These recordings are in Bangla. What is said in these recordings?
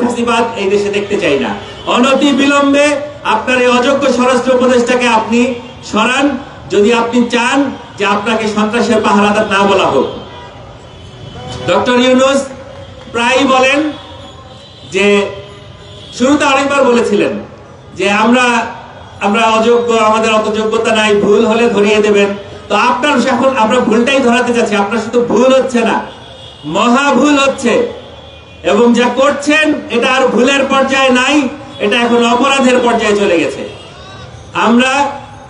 ফ্যাসিবাদ এই দেশে দেখতে চাই না। অনতি বিলম্বে আপনার এই অযোগ্য স্বরাষ্ট্র উপদেষ্টাকে আপনি সরান, যদি আপনি চান যে আপনাকে সন্ত্রাসের পাহারাদার না বলা হোক। ডক্টর ইউনূস প্রায়ই বলেন যে, শুরুতে অনেকবার বলেছিলেন যে আমরা অযোগ্য, আমাদের অত যোগ্যতা নাই, ভুল হলে ধরিয়ে দেবেন। তো আপনার এখন আমরা ভুলটাই ধরাতে যাচ্ছি। আপনার শুধু ভুল হচ্ছে না, মহা ভুল হচ্ছে, এবং যা করছেন এটা আর ভুলের পর্যায়ে নাই, এটা এখন অপরাধের পর্যায়ে চলে গেছে।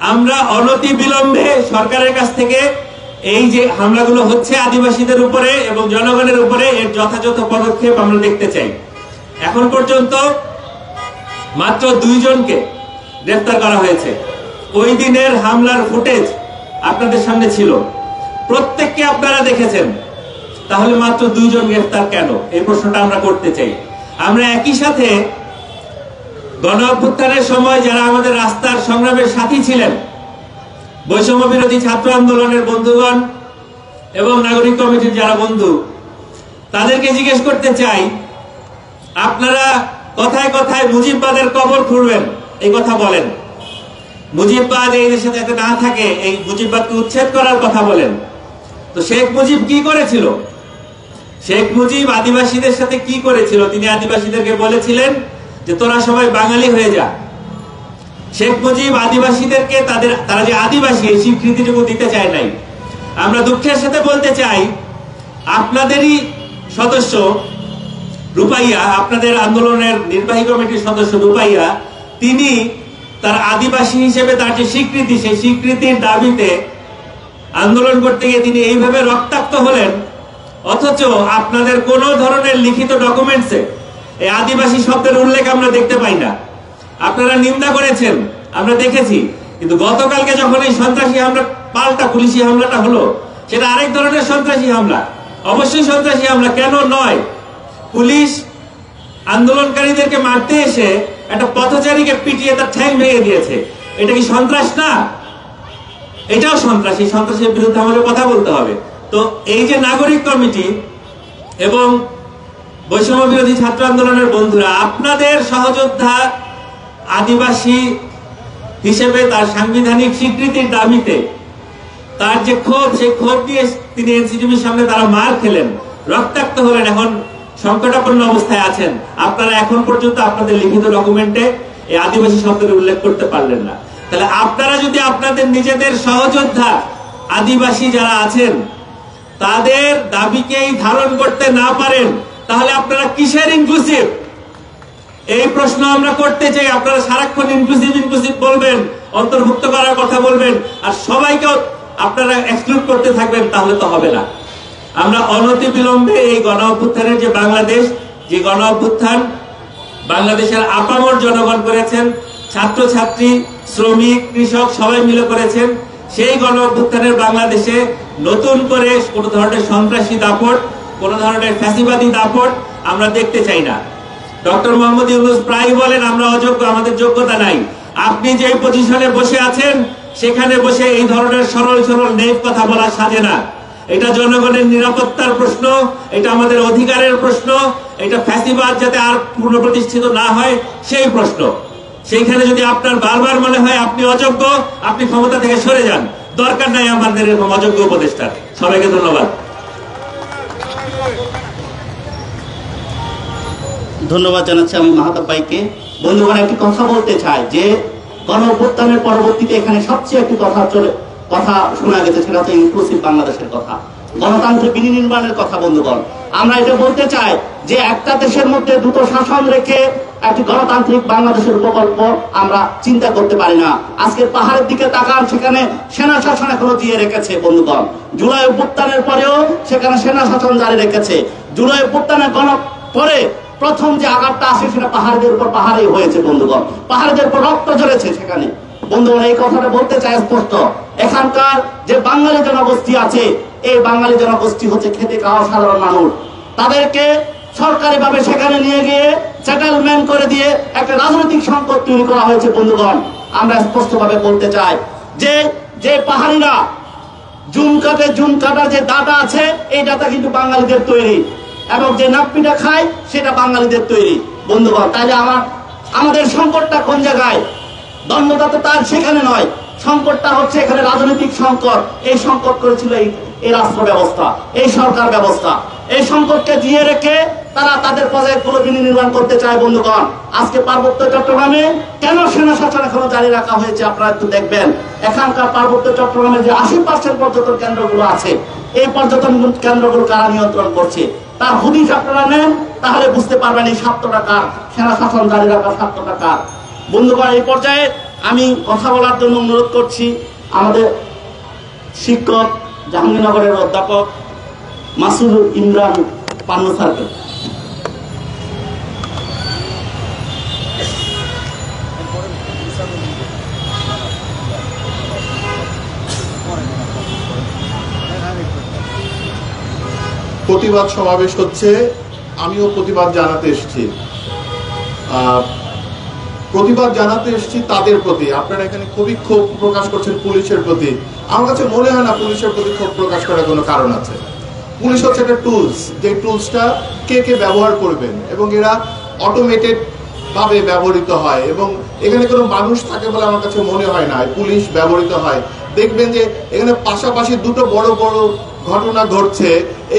আমরা অনতি বিলম্বে সরকারের কাছ থেকে এই যে হামলাগুলো হচ্ছে আদিবাসীদের উপরে এবং জনগণের উপরে, এর যথাযথ পদক্ষেপ আমরা দেখতে চাই। এখন পর্যন্ত মাত্র 2 জনকে গ্রেফতার করা হয়েছে। ওই দিনের হামলার ফুটেজ আপনাদের সামনে ছিল, প্রত্যেককে আপনারা দেখেছেন। তাহলে মাত্র 2 জন গ্রেফতার কেন? এই প্রশ্নটা আমরা করতে চাই। আমরা একই সাথে গণ অভ্যুত্থানের সময় যারা আমাদের রাস্তার সংগ্রামের সাথী ছিলেন, বৈষম্য বিরোধী ছাত্র আন্দোলনের বন্ধুগণ এবং নাগরিক কমিটির যারা বন্ধু, তাদেরকে জিজ্ঞেস করতে চাই, আপনারা কথায় কথায় মুজিববাদের কবর খুঁড়বেন এই কথা বলেন, মুজিববাদ এই দেশে যাতে না থাকে এই মুজিববাদকে উচ্ছেদ করার কথা বলেন। তো শেখ মুজিব কি করেছিল? শেখ মুজিব আদিবাসীদের সাথে কি করেছিল? তিনি আদিবাসীদেরকে বলেছিলেন যে তোরা সবাই বাঙালি হয়ে যা। শেখ মুজিব আদিবাসীদেরকে তারা যে আদিবাসী এই স্বীকৃতিটুকু দিতে চায় নাই। আমরা দুঃখের সাথে বলতে চাই, আপনাদেরই সদস্য রূপাইয়া, আপনাদের আন্দোলনের নির্বাহী কমিটির সদস্য রূপাইয়া, তিনি তার আদিবাসী হিসেবে তার যে স্বীকৃতি, সেই স্বীকৃতির দাবিতে আন্দোলন করতে গিয়ে তিনি এইভাবে রক্তাক্ত হলেন, অথচ আপনাদের কোন ধরনের লিখিত ডকুমেন্টসে এই আদিবাসী শব্দের উল্লেখ আমরা দেখতে পাই না। আপনারা নিন্দা করেছেন, আমরা দেখেছি, কিন্তু গতকালকে যখন এই সন্ত্রাসী হামলা, পাল্টা পুলিশি হামলাটা হলো, সেটা আরেক ধরনের সন্ত্রাসী হামলা। অবশ্যই সন্ত্রাসী হামলা, কেন নয়? পুলিশ আন্দোলনকারীদেরকে মারতে এসে একটা পথচারীকে পিটিয়ে তার ঠ্যাং ভেঙে দিয়েছে। এটা কি সন্ত্রাস না? এটাও সন্ত্রাসী। সন্ত্রাসের বিরুদ্ধে আমাদের কথা বলতে হবে। তো এই যে নাগরিক কমিটি এবং বৈষম্য বিরোধী ছাত্র আন্দোলনের বন্ধুরা, আপনাদের সহযোদ্ধা আদিবাসী হিসেবে তার সাংবিধানিক স্বীকৃতির দাবিতে তার যে ক্ষোভ, সেই ক্ষোভ নিয়ে তিনি এনসিটিভির সামনে তারা মার খেলেন, রক্তাক্ত হলেন, এখন সংকটাপন্ন অবস্থায় আছেন। আপনারা এখন পর্যন্ত আপনাদের লিখিত ডকুমেন্টে এই আদিবাসী শব্দের উল্লেখ করতে পারলেন না। তাহলে আপনারা যদি আপনাদের নিজেদের সহযোদ্ধা আদিবাসী যারা আছেন তাদের দাবিকেই ধারণ করতে না পারেন, তাহলে আপনারা কিসের ইনক্লুসিভ? এই প্রশ্ন আমরা করতে চাই। আপনারা সারাক্ষণ ইনক্লুসিভ ইনক্লুসিভ বলবেন, অন্তর্ভুক্ত করার কথা বলবেন, আর সবাইকে আপনারা এক্সক্লুড করতে থাকবেন, তাহলে তো হবে না। আমরা অনতি বিলম্বে এই গণ অভ্যুত্থানের যে বাংলাদেশ, যে গণ অভ্যুত্থান বাংলাদেশের আপামর জনগণ করেছেন, ছাত্রছাত্রী, শ্রমিক, কৃষক সবাই মিলে করেছেন, সেই গণ অভ্যুত্থানের বাংলাদেশে নতুন করে কোন ধরনের সন্ত্রাসী দাপট, কোন ধরনের ফ্যাসিবাদী দাপট আমরা দেখতে চাই না। ডক্টর মোহাম্মদ ইউনূস প্রায় বলেন আমরা অযোগ্য, আমাদের যোগ্যতা নাই। আপনি যে পজিশনে বসে আছেন সেখানে বসে এই ধরনের সরল সরল নেক কথা বলা সাজে না। এটা জনগণের নিরাপত্তার প্রশ্ন, এটা আমাদের অধিকারের প্রশ্ন, এটা ফ্যাসিবাদ যাতে আর পুনঃপ্রতিষ্ঠিত না হয় সেই প্রশ্ন। সেইখানে যদি আপনার বারবার মনে হয় আপনি অযোগ্য, আপনি ক্ষমতা থেকে সরে যান। দরকার নাই আমাদের এরকম অযোগ্য উপদেষ্টার। সবাইকে ধন্যবাদ। ধন্যবাদ জানাচ্ছি আমি মাহাতাব ভাইকে। বন্ধুগণ, একটি কথা বলতে চাই যে গণ অভ্যুত্থানের পরবর্তীতে এখানে সবচেয়ে একটি কথা শোনা গেছে, সেটা হচ্ছে ইনক্লুসিভ বাংলাদেশের কথা, গণতান্ত্রিক বিনির্মাণের কথা। বন্ধুগণ, আমরা এটা বলতে চাই যে একটা দেশের মধ্যে দুটো শাসন রেখে একটি গণতান্ত্রিক বাংলাদেশের প্রকল্প আমরা চিন্তা করতে পারি না। আজকের পাহাড়ের দিকে তাকান, সেখানে সেনা শাসন এখনো দিয়ে রেখেছে। বন্ধুগণ, জুলাই অভ্যুত্থানের পরেও সেখানে সেনা শাসন জারি রেখেছে। জুলাই অভ্যুত্থানের পরে প্রথম যে আঘাতটা আসে সেটা পাহাড়ের উপর পাহাড়েই হয়েছে। বন্ধুগণ, পাহাড়ের উপর রক্ত ঝরেছে সেখানে। বন্ধুগণ, এই কথাটা বলতে চাই স্পষ্ট, এখানকার যে বাঙালি জনগোষ্ঠী আছে, এই বাঙালি জনগোষ্ঠী হচ্ছে খেটে খাওয়া সাধারণ মানুষ। তাদেরকে সরকারিভাবে সেখানে নিয়ে গিয়ে সেটেলমেন্ট করে দিয়ে একটা রাজনৈতিক সংকট তৈরি করা হয়েছে। বন্ধুগণ, আমরা স্পষ্টভাবে বলতে চাই যে পাহাড়িরা জুম কাটার যে ডাটা আছে, এই ডাটা কিন্তু বাঙালিদের তৈরি। এবং যে নাপ্পিটা খায় সেটা বাঙালিদের তৈরি। বন্ধুগণ, তাইলে আমাদের সংকটটা কোন জায়গায়? দ্বন্দ্বটা তো তার সেখানে নয়, সংকটটা হচ্ছে এখানে রাজনৈতিক সংকট। এই সংকট করেছিল এই রাষ্ট্র ব্যবস্থা, এই সরকার ব্যবস্থা। এই সংকটকে জিয়ে রেখে তারা তাদের প্রজেক্ট গুলো বিনির্মাণ করতে চায়। বন্ধুগণ, আজকে পার্বত্য চট্টগ্রামে কেন সেনা শাসন এখনো জারি রাখা হয়েছে আপনারা একটু দেখবেন। এখানকার পার্বত্য চট্টগ্রামে যে 80% পর্যটন কেন্দ্রগুলো আছে, এই পর্যটন কেন্দ্রগুলো কারা নিয়ন্ত্রণ করছে তার হুদিস আপনারা নেন, তাহলে বুঝতে পারবেন এই 7 টাকা সেনা শাসন জারি রাখা 7 টাকা। বন্ধুগণ, এই পর্যায়ে আমি কথা বলার জন্য অনুরোধ করছি আমাদের শিক্ষক জাহাঙ্গীরনগরের অধ্যাপক মাসুদ ইমরান পান্নু স্যারকে। প্রতিবাদ সমাবেশ হচ্ছে, আমিও প্রতিবাদ জানাতে এসেছি। প্রতিবাদ জানাতে এসেছি তাদের প্রতি। আপনারা এখানে খুবই ক্ষোভ প্রকাশ করছেন পুলিশের প্রতি। আমার কাছে মনে হয় না পুলিশের প্রতি ক্ষোভ প্রকাশ করার কোনো কারণ আছে। পুলিশ হচ্ছে একটা টুলস, যে টুলসটা কে কে ব্যবহার করবেন, এবং এরা অটোমেটেড ভাবে ব্যবহৃত হয়, এবং এখানে কোনো মানুষ থাকে বলে আমার কাছে মনে হয় না পুলিশ ব্যবহৃত হয়। দেখবেন যে এখানে পাশাপাশি দুটো বড় বড় ঘটনা ঘটছে।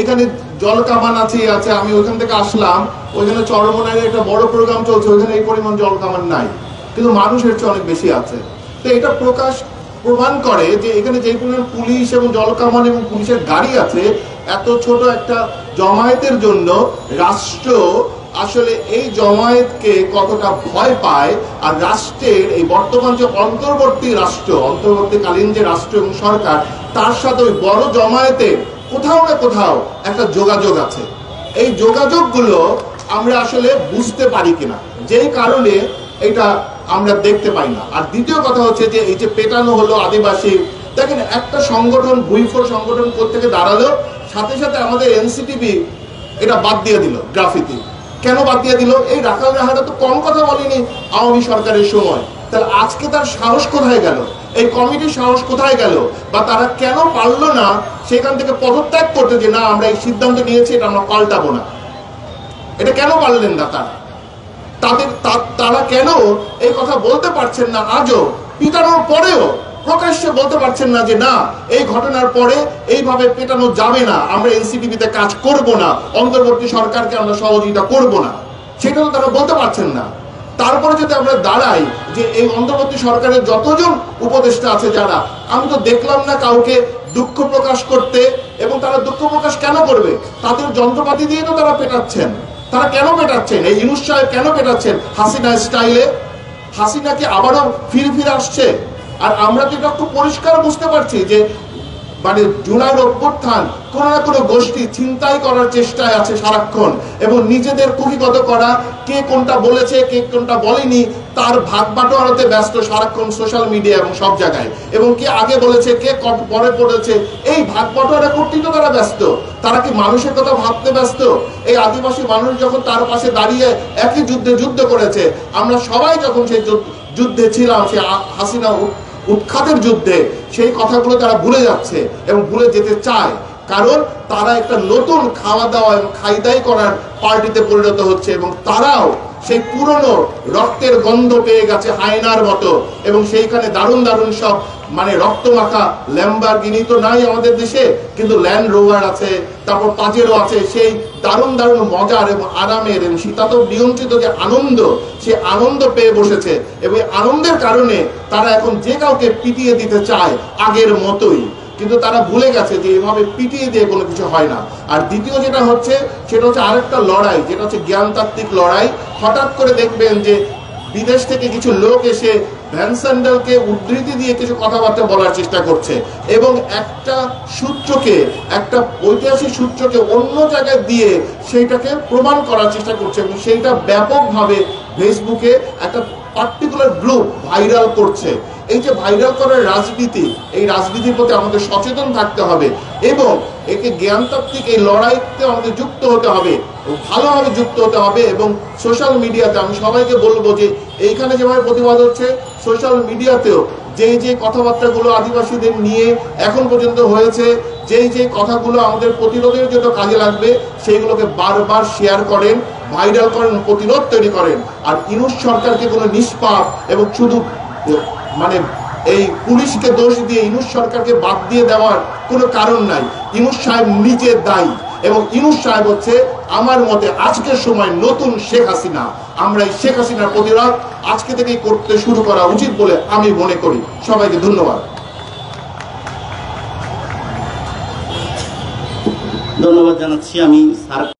এখানে জলকামান আছে। আমি ওইখান থেকে আসলাম, ওইখানে চরমনাইয়ের একটা বড় প্রোগ্রাম চলছে, ওইখানে এই পরিমাণ জলকামান নাই, কিন্তু মানুষের চেয়ে অনেক বেশি আছে। তো এটা প্রমাণ করে যে এখানে যে পরিমাণ পুলিশ এবং জলকামান এবং পুলিশের গাড়ি আছে, এত ছোট একটা জমায়েতের জন্য রাষ্ট্র আসলে এই জমায়েতকে কতটা ভয় পায়। আর রাষ্ট্রের এই বর্তমান যে অন্তর্বর্তীকালীন যে রাষ্ট্র এবং সরকার, তার সাথে ওই বড় জমায়েতের কোথাও না কোথাও একটা যোগাযোগ আছে। এই যোগাযোগগুলো আমরা আসলে বুঝতে পারি কিনা, যেই কারণে এটা আমরা দেখতে পাই না। আর দ্বিতীয় কথা হচ্ছে যে এই যে পেটানো হলো আদিবাসী, দেখেন একটা সংগঠন ভুইফোর সংগঠন কোত্থেকে দাঁড়ালো, সাথে সাথে আমাদের এনসিটিভি এটা বাদ দিয়ে দিল। গ্রাফিতি কেন বাদ দিয়ে দিল? এই রাখাল রাহারা তো কম কথা বলেনি আওয়ামী সরকারের সময়, তাহলে আজকে তার সাহস কোথায় গেল? এই কমিটির সাহস কোথায় গেল? বা তারা কেন পারলো না সেখান থেকে পদত্যাগ করতে, যে না আমরা এই সিদ্ধান্ত নিয়েছি, এটা আমরা পাল্টাবো না? এটা কেন পারলেন না তারা কেন এই কথা বলতে পারছেন না? আজও পিটানোর পরেও প্রকাশ্যে বলতে পারছেন না যে না, এই ঘটনার পরে এইভাবে পেটানো যাবে না, আমরা এনসিটিভিতে কাজ করব না, অন্তর্বর্তী সরকারকে আমরা সহযোগিতা করব না, সেটা তো তারা বলতে পারছেন না। তারপরে যদি আমরা দাঁড়াই যে এই অন্তর্বর্তী সরকারের যতজন উপদেষ্টা আছে যারা, আমি তো দেখলাম না কাউকে দুঃখ প্রকাশ করতে। এবং তারা দুঃখ প্রকাশ কেন করবে? তাদের যন্ত্রপাতি দিয়ে তো তারা পেটাচ্ছেন। তারা কেন পেটাচ্ছেন? এই ইউনূস সাহেব কেন পেটাচ্ছেন? হাসিনা স্টাইলে। হাসিনা কি আবারও ফিরে আসছে? আর আমরা তো এটা খুব পরিষ্কার বুঝতে পারছি যে মানে জুলাইয়ের অভ্যুত্থান কোন না কোনো গোষ্ঠী ছিনতাই করার চেষ্টায় আছে সারাক্ষণ, এবং নিজেদের কুকিগত করা, কে কোনটা বলেছে কে কোনটা বলেনি তার ভাগ বাটোয়ারাতে ব্যস্ত সারাক্ষণ সোশ্যাল মিডিয়া এবং সব জায়গায়, এবং কে আগে বলেছে কে পরে পড়েছে, এই ভাগ বাটোয়ারা করতেই তো তারা ব্যস্ত। তারা কি মানুষের কথা ভাবতে ব্যস্ত? এই আদিবাসী মানুষ যখন তার পাশে দাঁড়িয়ে একই যুদ্ধ করেছে, আমরা সবাই যখন সেই যুদ্ধে ছিলাম, সে হাসিনা উৎখাতের যুদ্ধে, সেই কথাগুলো তারা ভুলে যাচ্ছে এবং ভুলে যেতে চায়, কারণ তারা একটা নতুন খাওয়া দাওয়া এবং খাইদাই করার পার্টিতে পরিণত হচ্ছে, এবং তারাও সেই পুরনো রক্তের গন্ধ পেয়ে গেছে হায়নার মতো। এবং সেইখানে দারুণ দারুণ সব মানে রক্তমাখা ল্যাম্বরগিনি তো নাই আমাদের দেশে, কিন্তু ল্যান্ড রোভার আছে, তারপর পাজেরো আছে, সেই দারুণ দারুণ মজার এবং আরামের এবং শীতাতপ নিয়ন্ত্রিত যে আনন্দ, সে আনন্দ পেয়ে বসেছে। এবং আনন্দের কারণে তারা এখন যে কাউকে পিটিয়ে দিতে চায় আগের মতোই, কিন্তু তারা ভুলে গেছে যে এভাবে পিটিয়ে দিয়ে কোনো কিছু হয় না। আর দ্বিতীয় যেটা হচ্ছে সেটা হচ্ছে আরেকটা লড়াই, যেটা হচ্ছে জ্ঞানতাত্ত্বিক লড়াই। হঠাৎ করে দেখবেন যে বিদেশ থেকে কিছু লোক এসে ভ্যান স্যান্ডেলকে উদ্ধৃতি দিয়ে কিছু কথাবার্তা বলার চেষ্টা করছে, এবং একটা সূত্রকে, একটা ঐতিহাসিক সূত্রকে অন্য জায়গায় দিয়ে সেইটাকে প্রমাণ করার চেষ্টা করছে, এবং সেইটা ব্যাপকভাবে ফেসবুকে একটা পার্টিকুলার গ্রুপ ভাইরাল করছে। এই যে ভাইরাল করার রাজনীতি, এই রাজনীতির প্রতি আমাদের সচেতন থাকতে হবে, এবং একে জ্ঞানতাত্ত্বিক এই লড়াইতে আমাদের যুক্ত হতে হবে। ভালোভাবে যুক্ত হতে হবে। এবং সোশ্যাল মিডিয়াতে আমি সবাইকে বলবো যে এইখানে যেভাবে প্রতিবাদ হচ্ছে, সোশ্যাল মিডিয়াতেও যে কথাবার্তাগুলো আদিবাসীদের নিয়ে এখন পর্যন্ত হয়েছে, যে কথাগুলো আমাদের প্রতিরোধের জন্য কাজে লাগবে, সেইগুলোকে বারবার শেয়ার করেন, ভাইরাল করেন, প্রতিরোধ তৈরি করেন। আর ইউনূস সরকারকে কোনো নিষ্পাপ এবং শুধু মানে এই পুলিশকে দোষ দিয়ে ইউনূস সরকারকে বাদ দিয়ে দেওয়ার কোনো কারণ নাই। ইউনূস সাহেব নিজে দায়ী, এবং ইউনূস সাহেব হচ্ছে আমার মতে আজকের সময় নতুন শেখ হাসিনা। আমরা এই শেখ হাসিনার প্রতিরোধ আজকে থেকেই করতে শুরু করা উচিত বলে আমি মনে করি। সবাইকে ধন্যবাদ। ধন্যবাদ জানাচ্ছি আমি স্যার।